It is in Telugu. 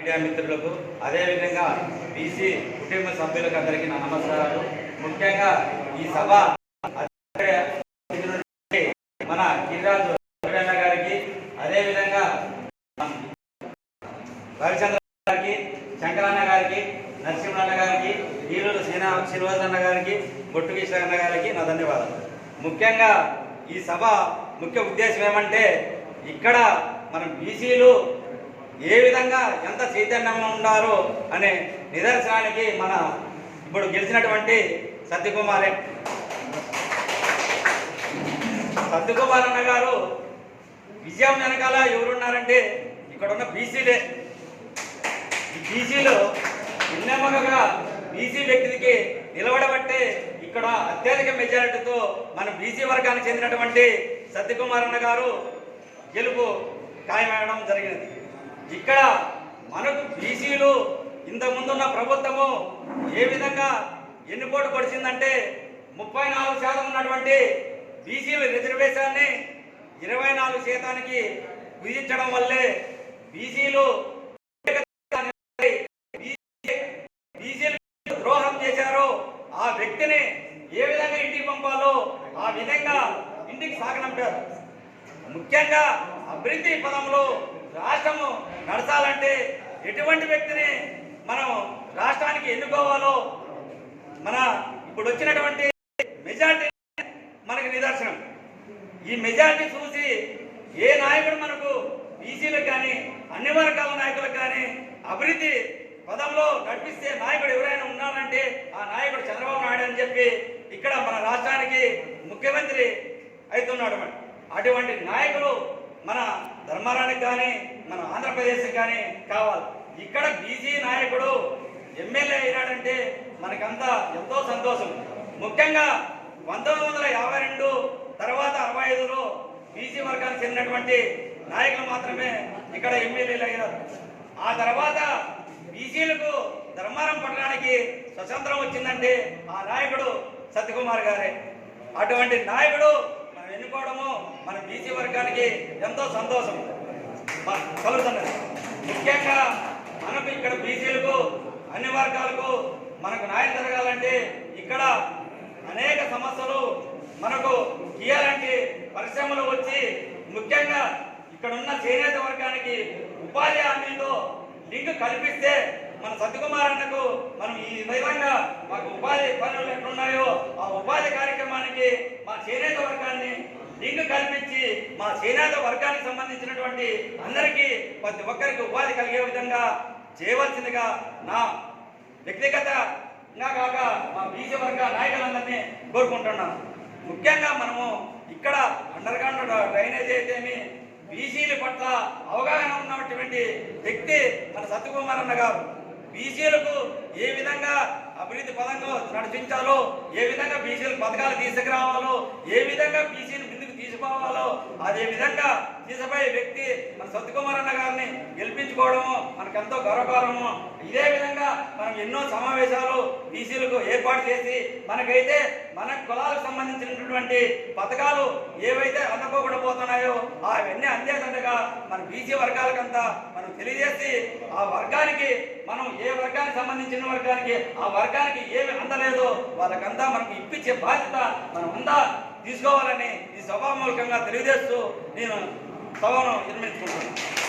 మీడియా మిత్రులకు అదేవిధంగా బీసీ కుటుంబ సభ్యులకు అందరికీ నా నమస్కారాలు. ముఖ్యంగా ఈ సభ మన గిరిరాజు గారికి, అదేవిధంగా రవిచంద్ర గారికి, శంకరన్న గారికి, నరసింహన్న గారికి, ఈరుడు శ్రీనివాసన్న గారికి, బొట్టు కృష్ణ గారికి నా ధన్యవాదాలు. ముఖ్యంగా ఈ సభ ముఖ్య ఉద్దేశం ఏమంటే, ఇక్కడ మనం బీసీలు ఏ విధంగా ఎంత చైతన్యంగా ఉండారో అనే నిదర్శనానికి మన ఇప్పుడు గెలిచినటువంటి సత్యకుమార్ అన్న గారు విజయం వెనకాల ఎవరున్నారంటే ఇక్కడ ఉన్న బీసీలే. ఈ బీసీలో ఎన్నెమ్మగా బీసీ వ్యక్తికి నిలబడబట్టే ఇక్కడ అత్యధిక మెజారిటీతో మన బీసీ వర్గానికి చెందినటువంటి సత్యకుమార్ అన్న గారు గెలుపు ఖాయమవడం జరిగినది. ఇక్కడ మనకు బీసీలు ఇంతకుముందున్న ప్రభుత్వము ఏ విధంగా ఎన్నుకోటు పొడిచిందంటే 34% ఉన్నటువంటి బీసీల రిజర్వేషన్ని 24% విధించడం వల్లే బీసీలు ద్రోహం చేశారో ఆ వ్యక్తిని ఏ విధంగా ఇంటికి పంపాలో ఆ విధంగా ఇంటికి సాగనంపారు. ముఖ్యంగా అభివృద్ధి పదంలో రాష్ట్రము నడచాలంటే ఎటువంటి వ్యక్తిని మనం రాష్ట్రానికి ఎన్నుకోవాలో మన ఇప్పుడు వచ్చినటువంటి మెజార్టీ మనకి నిదర్శనం. ఈ మెజార్టీ చూసి ఏ నాయకుడు మనకు బీసీలకు కానీ అన్ని వర్గాల నాయకులకు కానీ అభివృద్ధి పదంలో నడిపిస్తే నాయకుడు ఎవరైనా ఉన్నారంటే ఆ నాయకుడు చంద్రబాబు నాయుడు అని చెప్పి ఇక్కడ మన రాష్ట్రానికి ముఖ్యమంత్రి అవుతున్నాడు. అటువంటి నాయకులు మన ధర్మారానికి కానీ మన ఆంధ్రప్రదేశ్కి కానీ కావాలి. ఇక్కడ బీసీ నాయకుడు ఎమ్మెల్యే అయినాడంటే మనకంతా ఎంతో సంతోషం. ముఖ్యంగా 1952 తర్వాత 65లో బీసీ వర్గానికి చెందినటువంటి నాయకులు మాత్రమే ఇక్కడ ఎమ్మెల్యేలు అయ్యారు. ఆ తర్వాత బీసీలకు ధర్మారం పట్టణానికి స్వతంత్రం వచ్చిందంటే ఆ నాయకుడు సత్యకుమార్ గారే. అటువంటి నాయకుడు మనం ఎన్నుకోవడము మన బీసీ వర్గానికి ఎంతో సంతోషం కలుగుతున్నది. ముఖ్యంగా మనకు ఇక్కడ బీసీలకు అన్ని వర్గాలకు మనకు న్యాయం జరగాలంటే ఇక్కడ అనేక సమస్యలు మనకు ఇయ్యాలంటే పరిశ్రమలు వచ్చి ముఖ్యంగా ఇక్కడ ఉన్న చేనేత వర్గానికి ఉపాధి హామీతో లింక్ కల్పిస్తే మన సత్యకుమార్ అన్నకు మనం ఈ విధంగా మాకు ఉపాధి పనులు ఎట్లున్నాయో ఆ ఉపాధి కార్యక్రమానికి మా చేనేత వర్గాన్ని లింక్ కల్పించి మా చేనేత వర్గానికి సంబంధించినటువంటి అందరికీ ప్రతి ఒక్కరికి ఉపాధి కలిగే విధంగా చేయవలసిందిగా నా వ్యక్తిగతంగా కాక మా బీసీ వర్గ నాయకులందరినీ కోరుకుంటున్నాను. ముఖ్యంగా మనము ఇక్కడ అండర్ గ్రౌండ్ డ్రైనేజ్ అయితేమి బీసీల పట్ల అవగాహన ఉన్నటువంటి వ్యక్తి మన సత్యకుమార్ అన్న గారు. బీసీలకు ఏ విధంగా అభివృద్ధి పదంగా నడిపించాలో, ఏ విధంగా బీసీలు పథకాలు తీసుకురావాలో, ఏ విధంగా బీసీని ముందుకు తీసుకోవాలో అదే విధంగా తీసుకుపోయే వ్యక్తి మన సత్యకుమార్ అన్న గారిని గెలిపించుకోవడము మనకెంతో గర్వకారము. ఇదే విధంగా మనం ఎన్నో సమావేశాలు బీసీలకు ఏర్పాటు చేసి మనకైతే మన కులాలకు సంబంధించినటువంటి పథకాలు ఏవైతే అందుకోకుండా పోతున్నాయో అవన్నీ అందేదండగా మన బీసీ వర్గాలకంతా మనం తెలియజేసి ఆ వర్గానికి మనం ఏ వర్గానికి సంబంధించిన వర్గానికి ఆ వర్గానికి ఏమి అందలేదో వాళ్ళకంతా మనకు ఇప్పించే బాధ్యత మనం అంతా తీసుకోవాలని ఈ సభామూలకంగా తెలియజేస్తూ నేను సభను నిర్మించుకుంటున్నాను.